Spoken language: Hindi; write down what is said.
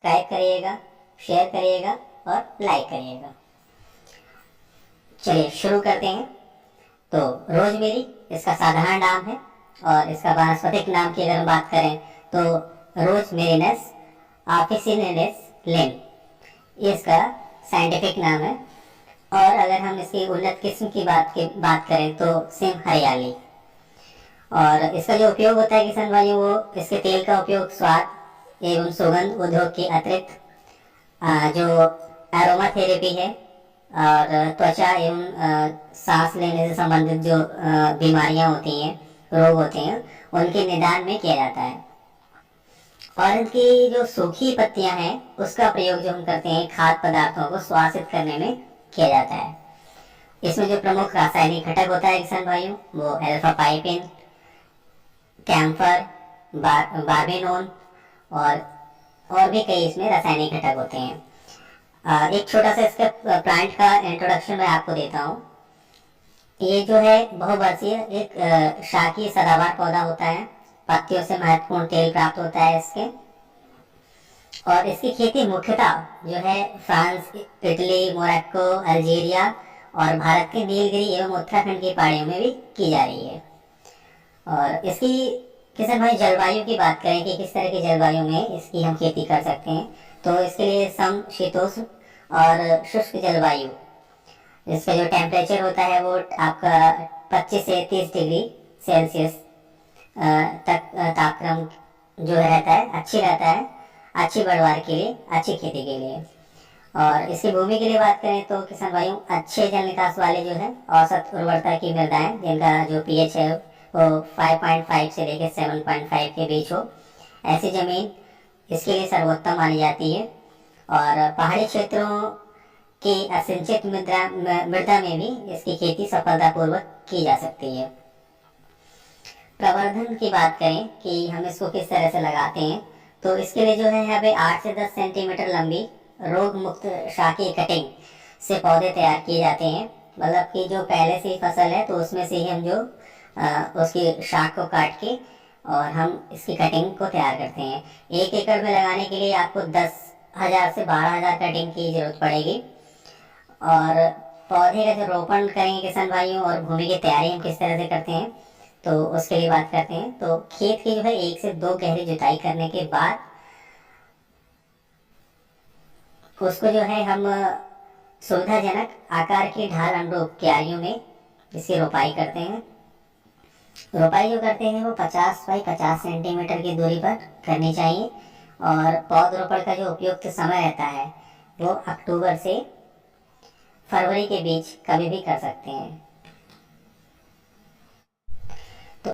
सब्सक्राइब करिएगा, शेयर करिएगा और लाइक करिएगा। चलिए शुरू करते हैं। तो रोजमेरी इसका साधारण नाम है और इसका वानस्पतिक नाम की अगर हम बात करें तो रोजमेरिनस ऑफिसिनेलिस लिन, ये इसका साइंटिफिक नाम है। और अगर हम इसकी उन्नत किस्म की बात करें तो सिम हरियाली। और इसका जो उपयोग होता है किसान भाइयों, वो इसके तेल का उपयोग स्वाद एवं सुगंध उद्योग के अतिरिक्त जो एरोमा थेरेपी है और त्वचा एवं सांस लेने से संबंधित जो बीमारियां होती हैं, रोग होते हैं, उनके निदान में किया जाता है। और इनकी जो सूखी पत्तियां हैं उसका प्रयोग जो हम करते हैं खाद्य पदार्थों को स्वाशित करने में किया जाता है। इसमें जो प्रमुख रासायनिक घटक होता है किसान भाइयों, वो अल्फा पाइपिन, कैम्फर, बार्बेनोन और भी कई इसमें रासायनिक घटक होते हैं। एक छोटा सा इसका प्लांट का इंट्रोडक्शन मैं आपको देता हूँ। ये जो है बहुवर्षीय एक शाकीय सदाबहार पौधा होता है। पत्तियों से महत्वपूर्ण तेल प्राप्त होता है इसके। और इसकी खेती मुख्यतः जो है फ्रांस, इटली, मोरक्को, अल्जीरिया और भारत के नीलगिरी एवं उत्तराखंड की पहाड़ियों में भी की जा रही है। और इसकी किसान भाई जलवायु की बात करें कि किस तरह की जलवायु में इसकी हम खेती कर सकते हैं, तो इसके लिए समशीतोष्ण और शुष्क जलवायु, इसका जो टेम्परेचर होता है वो आपका 25 से 30 डिग्री सेल्सियस तक तापक्रम जो रहता है अच्छी रहता है, अच्छी पैदावार के लिए, अच्छी खेती के लिए। और इसकी भूमि के लिए बात करें तो किसान भाइयों अच्छे जल निकास वाले जो है औसत उर्वरता की मृदाएं जिनका जो पीएच है वो 5.5 से लेकर 7.5 के बीच हो, ऐसी जमीन इसके लिए सर्वोत्तम मानी जाती है। और पहाड़ी क्षेत्रों की असिंचित मृदा में भी इसकी खेती सफलतापूर्वक की जा सकती है। प्रवर्धन की बात करें कि हम इसको किस तरह से लगाते हैं, तो इसके लिए जो है यहाँ पे 8 से 10 सेंटीमीटर लंबी रोग मुक्त शाखी कटिंग से पौधे तैयार किए जाते हैं। मतलब कि जो पहले से ही फसल है तो उसमें से ही हम जो उसकी शाख को काट के और हम इसकी कटिंग को तैयार करते हैं। 1 एकड़ में लगाने के लिए आपको 10,000 से 12,000 कटिंग की जरूरत पड़ेगी। और पौधे का जो रोपण करेंगे किसान भाइयों और भूमि की तैयारी हम किस तरह से करते हैं तो उसके लिए बात करते हैं। तो खेत की जो है 1 से 2 गहरी जुताई करने के बाद उसको जो है हम सुविधाजनक आकार की ढाल अनुरूप क्यारियों में इसकी रोपाई करते हैं। रोपाई जो करते हैं वो 50 बाई 50 सेंटीमीटर की दूरी पर करनी चाहिए। और पौधरोपण का जो उपयुक्त समय रहता है वो अक्टूबर से फरवरी के बीच कभी भी कर सकते हैं।